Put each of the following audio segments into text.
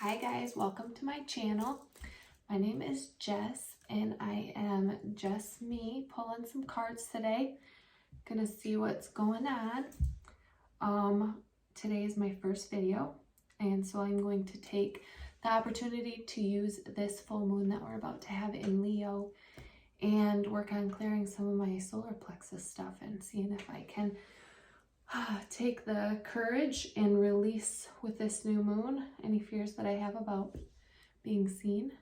Hi guys, welcome to my channel. My name is Jess and I am just me pulling some cards today. Gonna see what's going on. Today is my first video and so I'm going to take the opportunity to use this full moon that we're about to have in Leo and work on clearing some of my solar plexus stuff and seeing if I can take the courage and release with this new moon any fears that I have about being seen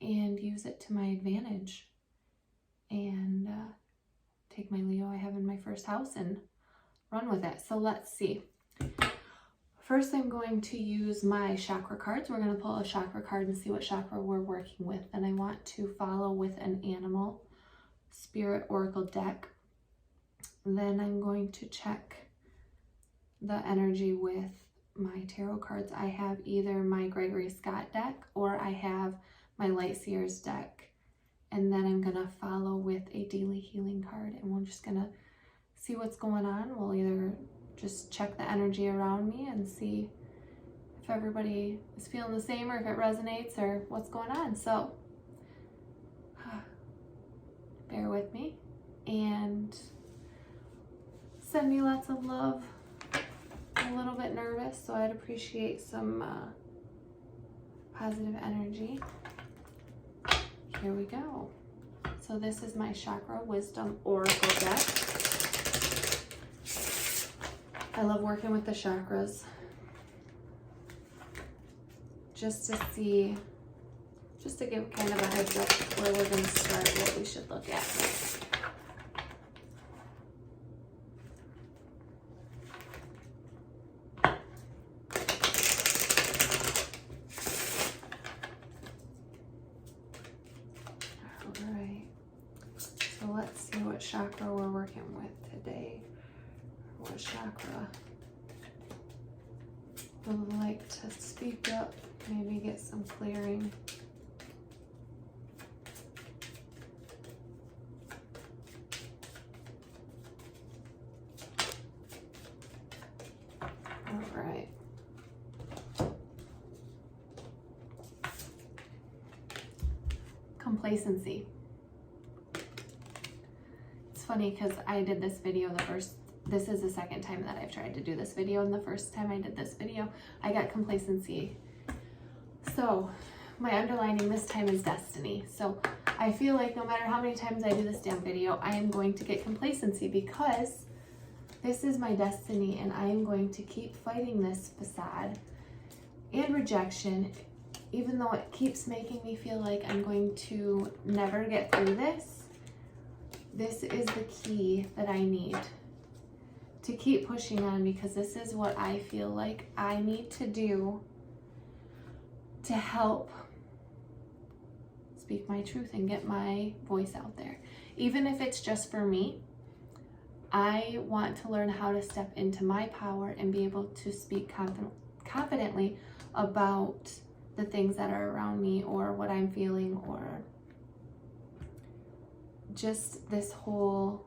and use it to my advantage and take my Leo I have in my first house and run with it. So let's see. First, I'm going to use my chakra cards. We're going to pull a chakra card and see what chakra we're working with. And I want to follow with an animal spirit oracle deck. Then I'm going to check the energy with my tarot cards. I have either my Gregory Scott deck or I have my Light Seers deck. And then I'm going to follow with a daily healing card. And we're just going to see what's going on. We'll either just check the energy around me and see if everybody is feeling the same or if it resonates or what's going on. So bear with me and send me lots of love. I'm a little bit nervous, so I'd appreciate some positive energy. Here we go. So this is my Chakra Wisdom Oracle deck. I love working with the chakras just to see, just to give kind of a heads up where we're going to start, what we should look at. Alright, so let's see what chakra we're working with today. What chakra would like to speak up, maybe get some clearing. All right. Complacency. It's funny because I did this video this is the second time that I've tried to do this video, and the first time I did this video, I got complacency. So my underlining this time is destiny. So I feel like no matter how many times I do this damn video, I am going to get complacency because this is my destiny and I am going to keep fighting this facade and rejection, even though it keeps making me feel like I'm going to never get through this. This is the key that I need to keep pushing on, because this is what I feel like I need to do to help speak my truth and get my voice out there. Even if it's just for me, I want to learn how to step into my power and be able to speak confidently about the things that are around me or what I'm feeling, or just this whole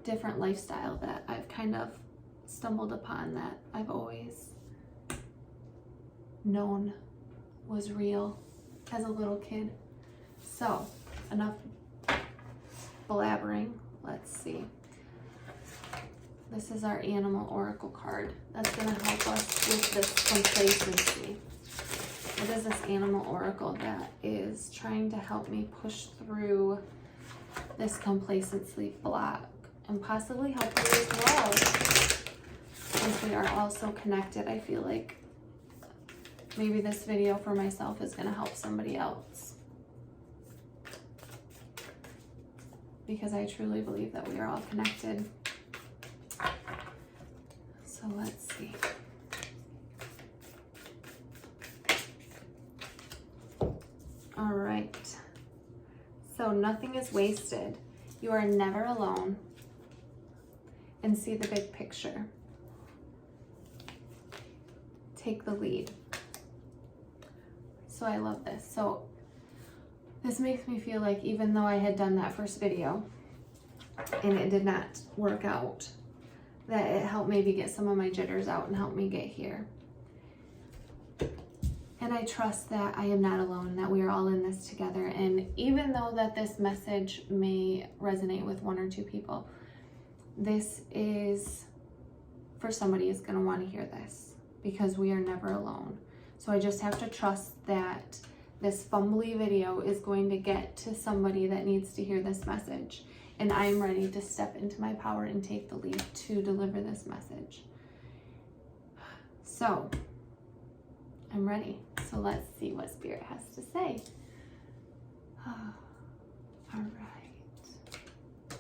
different lifestyle that I've kind of stumbled upon, that I've always known was real as a little kid. So enough blabbering. Let's see. This is our animal oracle card. That's going to help us with this complacency. What is this animal oracle that is trying to help me push through this complacency block and possibly help you as well? Since we are also connected, I feel like maybe this video for myself is going to help somebody else, because I truly believe that we are all connected. So let's see. All right. So nothing is wasted. You are never alone. And see the big picture. Take the lead. So I love this. So this makes me feel like even though I had done that first video and it did not work out, that it helped maybe get some of my jitters out and help me get here. And I trust that I am not alone, that we are all in this together. And even though that this message may resonate with 1 or 2 people, this is for somebody who's going to want to hear this, because we are never alone. So I just have to trust that this fumbly video is going to get to somebody that needs to hear this message. And I'm ready to step into my power and take the lead to deliver this message. So I'm ready. So let's see what Spirit has to say. All right.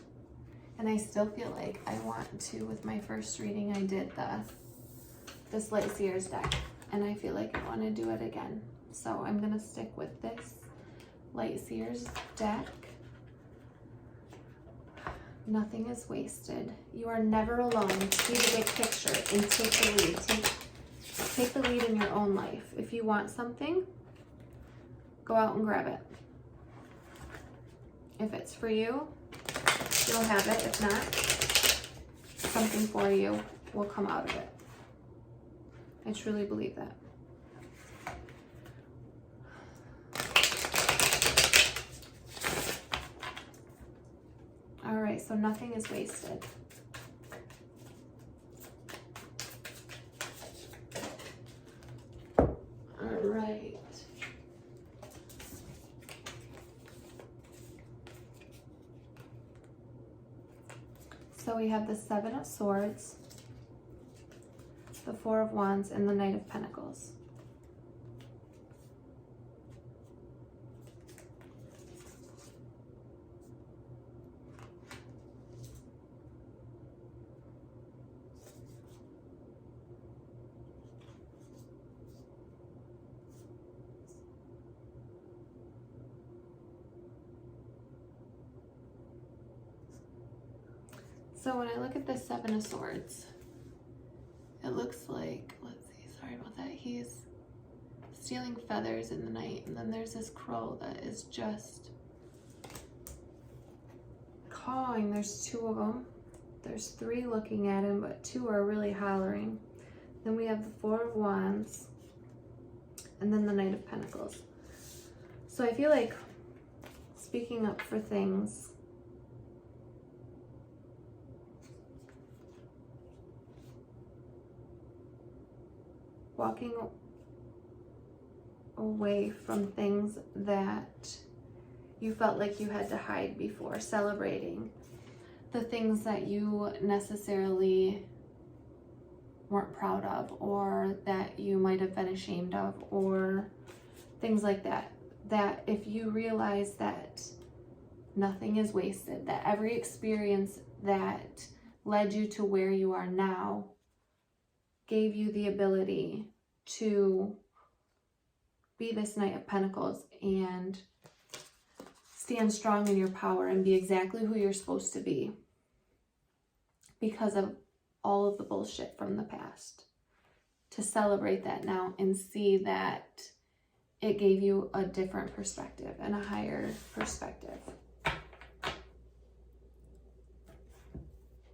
And I still feel like I want to, with my first reading, I did this Light Seers deck. And I feel like I want to do it again. So I'm going to stick with this Light Seers deck. Nothing is wasted. You are never alone. See the big picture and take the lead. Take the lead in your own life. If you want something, go out and grab it. If it's for you, you'll have it. If not, something for you will come out of it. I truly believe that. All right, so nothing is wasted. All right. So we have the 7 of Swords, the 4 of Wands, and the Knight of Pentacles. So when I look at the 7 of Swords, it looks like, let's see, sorry about that, he's stealing feathers in the night, and then there's this crow that is just cawing. There's 2 of them. There's 3 looking at him, but 2 are really hollering. Then we have the 4 of Wands, and then the Knight of Pentacles. So I feel like speaking up for things, walking away from things that you felt like you had to hide before, celebrating the things that you necessarily weren't proud of, or that you might have been ashamed of, or things like that. That if you realize that nothing is wasted, that every experience that led you to where you are now gave you the ability to be this Knight of Pentacles and stand strong in your power and be exactly who you're supposed to be because of all of the bullshit from the past. To celebrate that now and see that it gave you a different perspective and a higher perspective.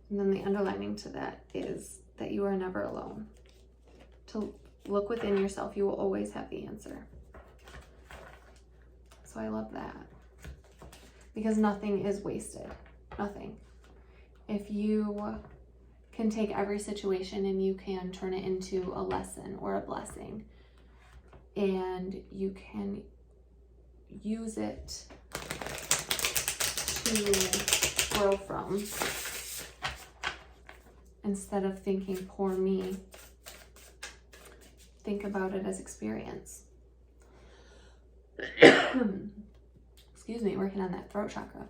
And then the underlining to that is that you are never alone. To look within yourself, you will always have the answer. So I love that. Because nothing is wasted. Nothing. If you can take every situation and you can turn it into a lesson or a blessing, and you can use it to grow from, instead of thinking, poor me, think about it as experience. Excuse me, working on that throat chakra.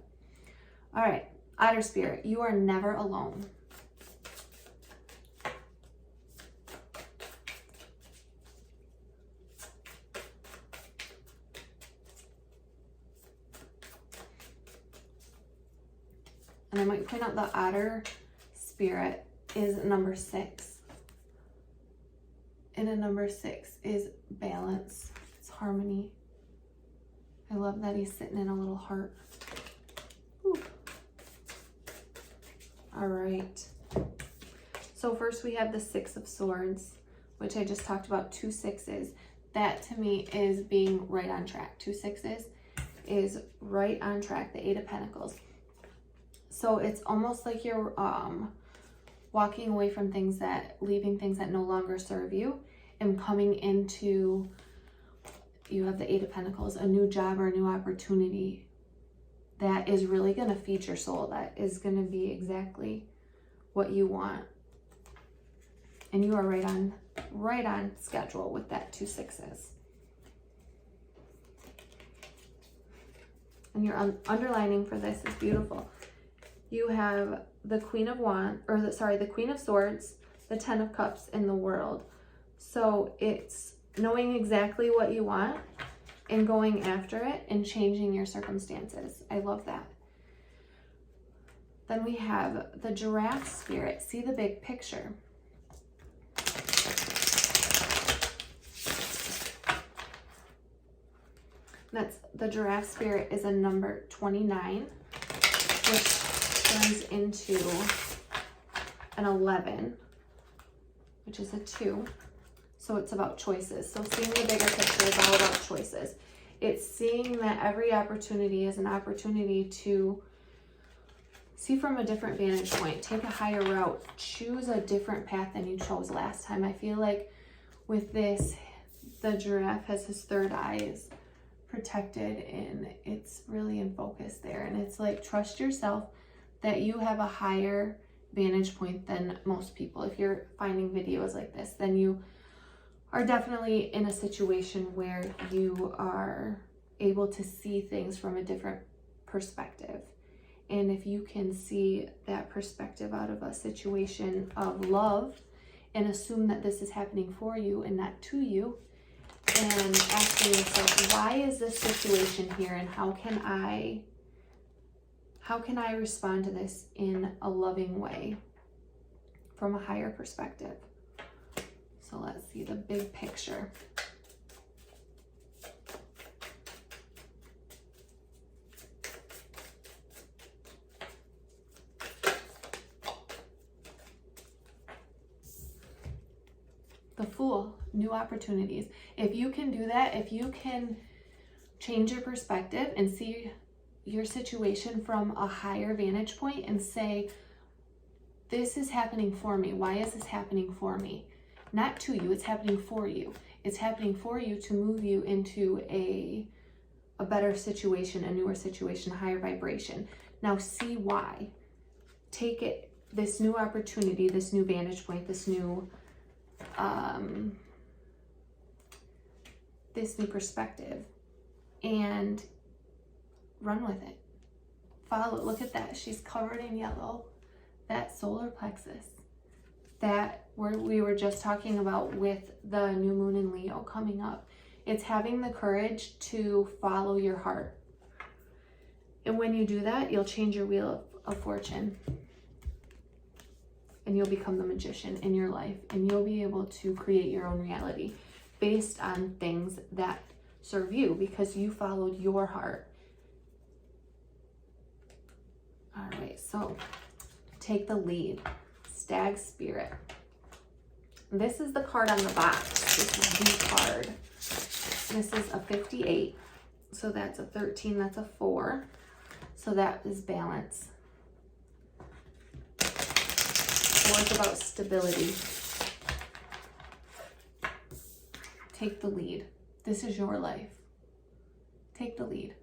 All right, Otter Spirit, you are never alone. And I might point out the Otter Spirit is number 6. And a number 6 is balance. It's harmony. I love that he's sitting in a little heart. Ooh. All right. So first we have the 6 of Swords, which I just talked about, 2 6s. that to me is being right on track. 2 6s is right on track, the 8 of Pentacles. So it's almost like you're walking away from things leaving things that no longer serve you and coming into, you have the 8 of Pentacles, a new job or a new opportunity that is really going to feed your soul, that is going to be exactly what you want. And you are right on schedule with that 2 6s. And your underlining for this is beautiful. You have the Queen of Wands, or the Queen of Swords, the 10 of Cups, in the World. So it's knowing exactly what you want and going after it and changing your circumstances. I love that. Then we have the Giraffe Spirit. See the big picture. That's the Giraffe Spirit is a number 29, which turns into an 11, which is a 2. So it's about choices. So seeing the bigger picture is all about choices. It's seeing that every opportunity is an opportunity to see from a different vantage point, take a higher route, choose a different path than you chose last time. I feel like with this, the giraffe has his third eye protected and it's really in focus there. And it's like, trust yourself that you have a higher vantage point than most people. If you're finding videos like this, then you are definitely in a situation where you are able to see things from a different perspective. And if you can see that perspective out of a situation of love and assume that this is happening for you and not to you, and asking yourself, why is this situation here and how can I respond to this in a loving way from a higher perspective? So let's see the big picture. The Fool, new opportunities. If you can do that, if you can change your perspective and see your situation from a higher vantage point and say, this is happening for me. Why is this happening for me? Not to you, it's happening for you. It's happening for you to move you into a better situation, a newer situation, a higher vibration. Now see why. Take it, this new opportunity, this new vantage point, this new perspective, and run with it. Follow it. Look at that. She's covered in yellow. That solar plexus that we were just talking about with the new moon in Leo coming up. It's having the courage to follow your heart. And when you do that, you'll change your wheel of fortune. And you'll become the magician in your life. And you'll be able to create your own reality based on things that serve you because you followed your heart. All right, so take the lead. Stag Spirit. This is the card on the box. This is the card. This is a 58. So that's a 13, that's a 4. So that is balance. 4 is about stability. Take the lead. This is your life. Take the lead.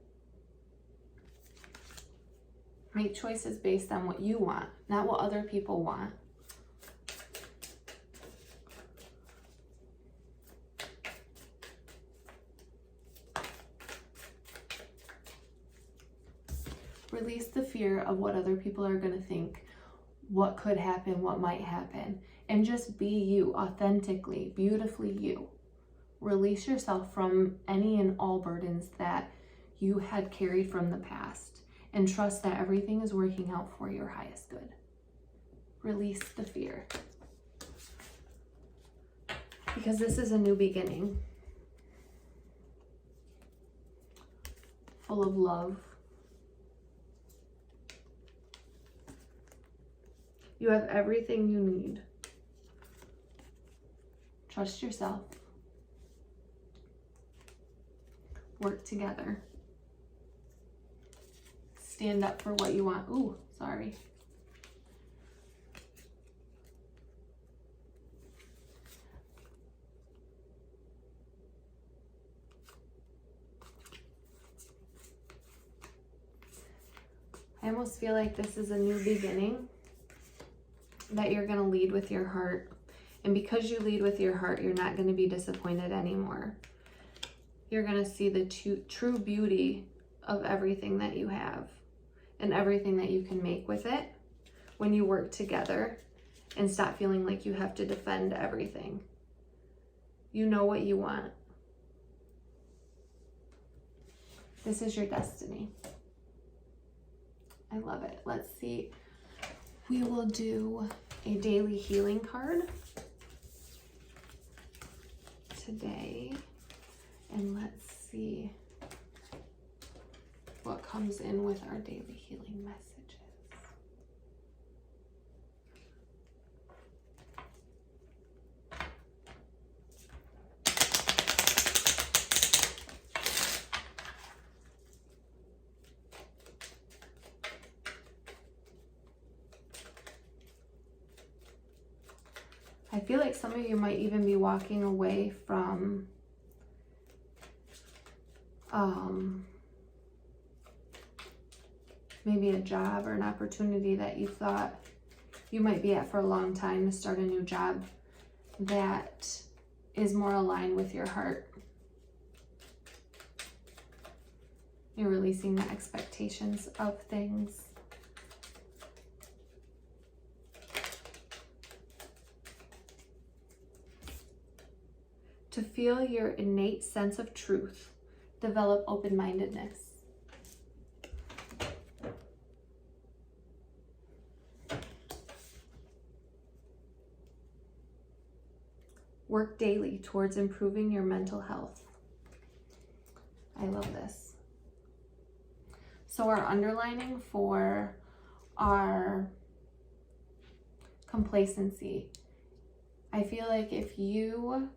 Make choices based on what you want, not what other people want. Release the fear of what other people are going to think, what could happen, what might happen, and just be you, authentically, beautifully you. Release yourself from any and all burdens that you had carried from the past, and trust that everything is working out for your highest good. Release the fear. Because this is a new beginning. Full of love. You have everything you need. Trust yourself. work together. Stand up for what you want. Ooh, sorry. I almost feel like this is a new beginning, that you're going to lead with your heart. And because you lead with your heart, you're not going to be disappointed anymore. You're going to see the true beauty of everything that you have and everything that you can make with it when you work together and stop feeling like you have to defend everything. You know what you want. This is your destiny. I love it. Let's see. We will do a daily healing card today. And let's see what comes in with our daily healing messages. I feel like some of you might even be walking away from maybe a job or an opportunity that you thought you might be at for a long time, to start a new job that is more aligned with your heart. You're releasing the expectations of things. To feel your innate sense of truth, develop open-mindedness. Work daily towards improving your mental health. I love this. So our underlining for our complacency, I feel like if you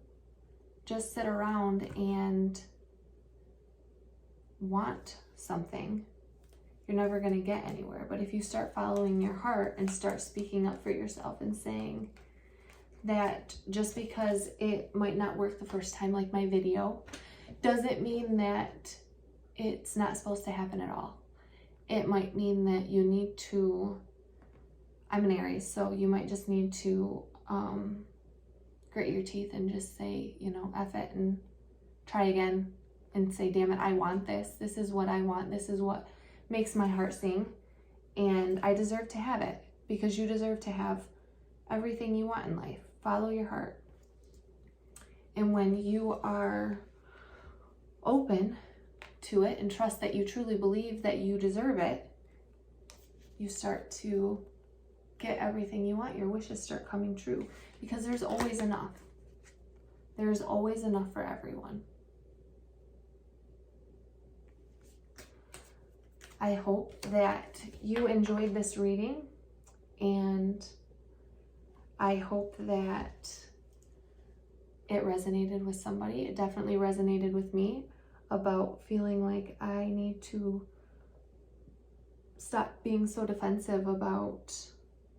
just sit around and want something, you're never going to get anywhere. But if you start following your heart and start speaking up for yourself and saying that just because it might not work the first time, like my video, doesn't mean that it's not supposed to happen at all. It might mean that you need to, I'm an Aries, so you might just need to grit your teeth and just say, you know, F it and try again and say, damn it, I want this. This is what I want. This is what makes my heart sing. And I deserve to have it, because you deserve to have everything you want in life. Follow your heart. And when you are open to it and trust that you truly believe that you deserve it, you start to get everything you want. Your wishes start coming true, because there's always enough. There's always enough for everyone. I hope that you enjoyed this reading, and I hope that it resonated with somebody. It definitely resonated with me about feeling like I need to stop being so defensive about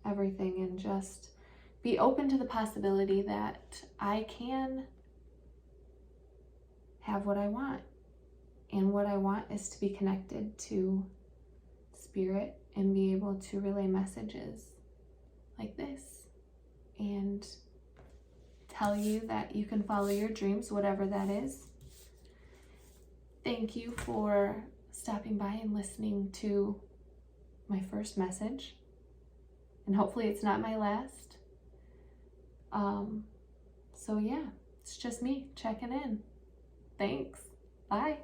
everything and just be open to the possibility that I can have what I want. And what I want is to be connected to spirit and be able to relay messages like this and tell you that you can follow your dreams, whatever that is. Thank you for stopping by and listening to my first message. And hopefully it's not my last. So yeah, it's just me checking in. Thanks. Bye.